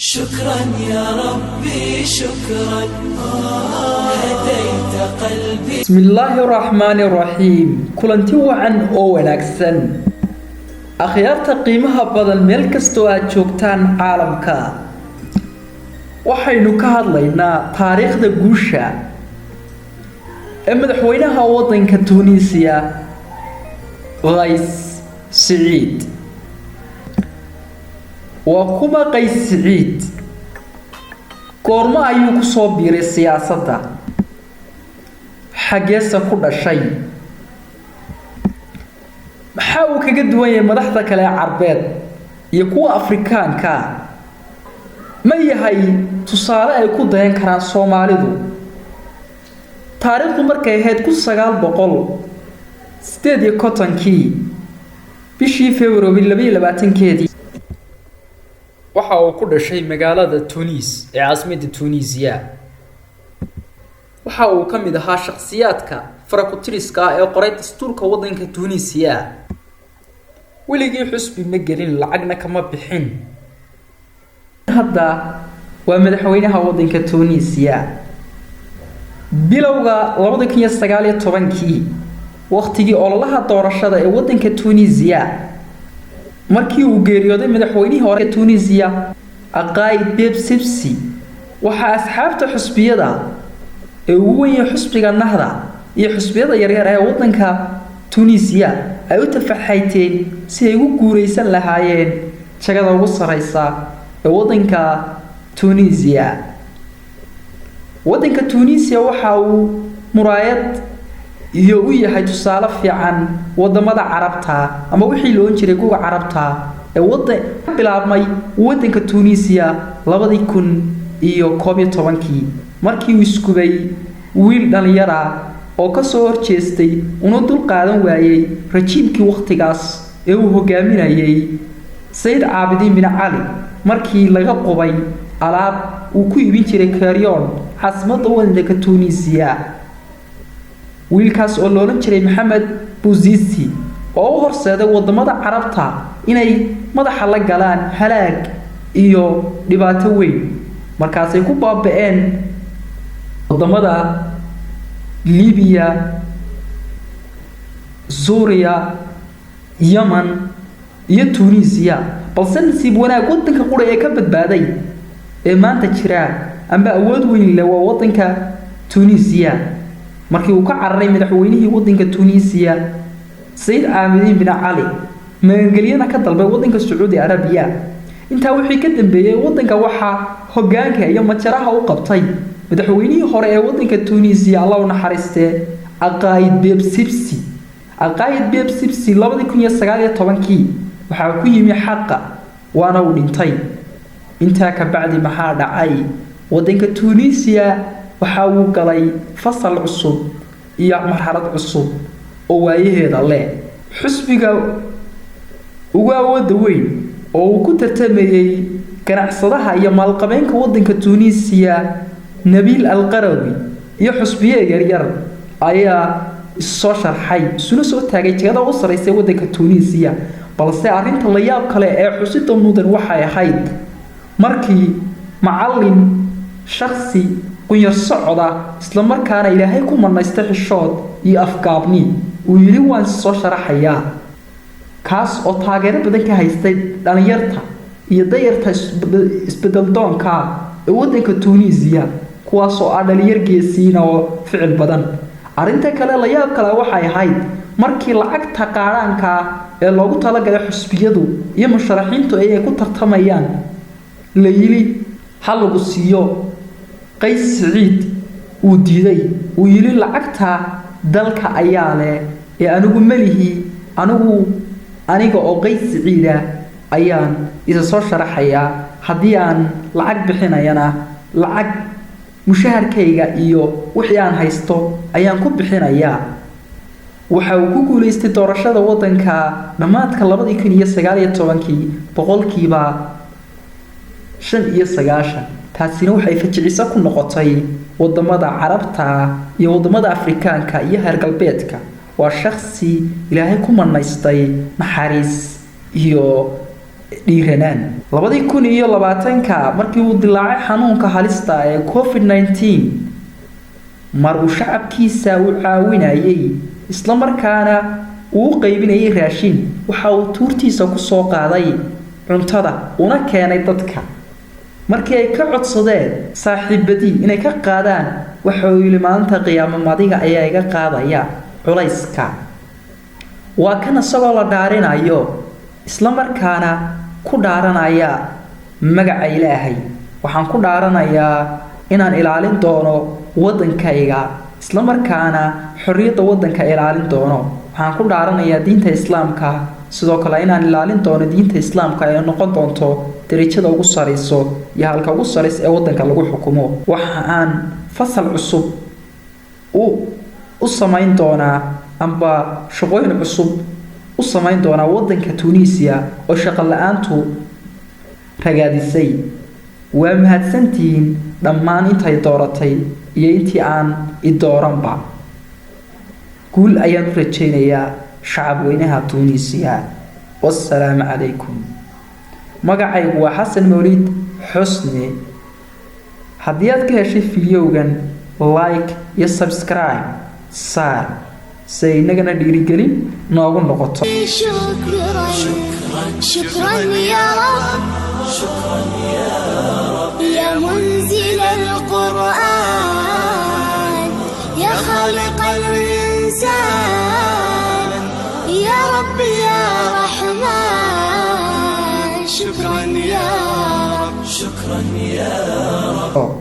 شكرا يا ربي شكرا هديت قلبي. بسم الله الرحمن الرحيم. كلنتي وعن او wanaagsan akhyaarta qiimaha badan meel kasto aad joogtaan caalamka waxaynu ka hadlaynaa taariikhda guusha ee madaxweynaha wadanka Tunisia Qays Saciid. وكما قيس سعيد كورما أيوك صوبير السياسة حاجة كل شيء حاول كجد وين مدحتك على عربات يكون أفريكان كا ما يهاي تصارع يكون دين كران صوماليدو تاريخ مركي هاد كل سجال بقول ستادي كوتن كي بشي فيورو باللبي لباتن كيدي waxa uu ku dhashay magaalada Tunis ee caasimadda Tunisia. waxa uu kamid ahaa shakhsiyaadka farakutiriska ee qoray dastuurka wadanka Tunisia. weligii xusbi ma gelin lacagna kama bixin. hadda waa madaxweynaha wadanka Tunisia. bilowga 2019 waqtigii ololaha doorashada ee wadanka Tunisia markii uu geeriyooday madaxweynihii hore Tunisia Qays Saciid waxa asxaabta xusbiyada ee ugu weyn xusbiga Nahda iyo xusbiyada yaryar ee wadanka Tunisia ay u tafaxayteen si ay ugu guureysan lahaayeen jagada ugu sareysa ee wadanka Tunisia. wadanka Tunisia waxa uu muraayad iyo u yahay tusaale fiican wadamada Carabta ama wixii loo jiray kuwa Carabta ee wadan bilaabmay wadanka Tunisia 2011 markii uu iskubay wiil dhalinyara oo ka soo horjeestay una dul qaadan waayay rajiimkii waqtigaas ee uu hogaaminayay Said Abidin bin Ali markii laga qubay alaab uu ku iibin jiray Cairo caasimadda wadanka Tunisia. wiilkaas oo loolan jiray Maxamed Bouzizi oo horseeday wadamada Carabta inay madaxa la galaan halaag iyo dhibaato weyn markaas ay ku baaba'een wadamada Liibiya, Suuriya, Yemen iyo Tunisia. balse nasiib wanaag wadanka qura ee ka badbaaday ee maanta jira amba awood weyn leh waa wadanka Tunisia. markii uu ka cararay madaxweynihii wadanka Tunisia Said Abidin bin Ali maangaliyana ka dalbay wadanka Saudi Arabia. inta wixii ka dambeeyay wadanka waxa hogaanka iyo majaraha u qabtay madaxweynihii hore ee wadanka Tunisia Allah u naxariistay Qays Saciid. Qays Saciid 2019 waxa ku yimi xaqa waana uu dhintay. inta ka bacdi maxaa dhacay wadanka Tunisia waxa uu galay fasal cusub iyo marxalad cusub oo waayaheeda leh. xusbiga ugu awoodda weyn oo uu ku tartamayay ganacsadaha iyo maalqabeenka wadanka Tunisia Nabil Al-Qarawi iyo xusbiye yaryar ayaa soo sharxay isuna soo taagay jagada u sareysay wadanka Tunisia. balse arrinta la yaab kale ee xusida mudan waxay ahayd markii macallin shakhsi qunyar socda isla markaana Ilaahay ku manaystay xishood iyo afgaabni uu yiri waan soo sharaxayaa kaas oo taageero badan ka haystay dhalinyarta iyo dayarta isbedel doonka ee wadanka Tunisia kuwaas oo dhalinyar geesiin oo ficil badan. arrinta kale la yaab kale waxay ahayd markii lacagta qaaraanka ee loogu talagalay xusbiyadu iyo musharaxiintu ay ku tartamayaan la yiri hal lagu siiyo Qays Saciid uu diiday uu yiri lacagta dalka ayaa leh ee anigu malihi aniga oo Qays Saciid ayaan isa soo sharaxaya hadii aan lacag bixinayana lacag mushaharkayga iyo wixii aan haysto ayaan ku bixinaya. waxa uu ku guuleystay doorashada wadanka dhamaadka 2019 boqolkiiba 95. taasina waxay fajiciso ku noqotay wadamada Carabta iyo wadamada Afrikaanka iyo heer galbeedka. waa shakhsi Ilaahay ku manaystay naxariis iyo dhiiranaan 2020 markii uu dilaacay xanuunka halista ee COVID-19 mar uu shacabkiisa u caawinayay isla markaana uu qaybinayay raashin waxa uu tuurtiisa ku soo qaaday cuntada una keenay dadka markii ay ka codsadeen saaxiibadii inay ka qaadaan waxa uu yiri maanta qiyaamo madiga ayaa iga qaadaya culayska waa kana isagoo la dhaarinayo isla markaana ku dhaaranaya magaca Ilaahay waxaan ku dhaaranayaa inaan ilaalin doono wadankayga isla markaana xorriyadda wadanka ilaalin doono waxaan ku dhaaranayaa diinta islaamka sidoo kale inaan ilaalin doono diinta islaamka ee noqon doonto darajada ugu sareyso iyo halka ugu sareyso ee wadanka lagu xukumo waxa aan fasal cusub u samayn doonaa amba shaqooyin cusub u samayn doonaa wadanka Tunisia oo shaqo la'aantu ragaadisay waa mahadsantiin dhammaan intay dooratay iyo intii aan idooranba guul ayaan u rajaynayaa shacab weynaha Tunisia wassalaamu calaykum magacaygu waa Xasan Mawlid Xusni haddii aad ka heshay fiidiyowgan like iyo subscribe saar say nagana dhiirigelin noogu noqoto شكرا يا رب يا منزل القرآن يا خالق الإنسان يا رب يا رحمن شكرا يا رب شكرا يا رب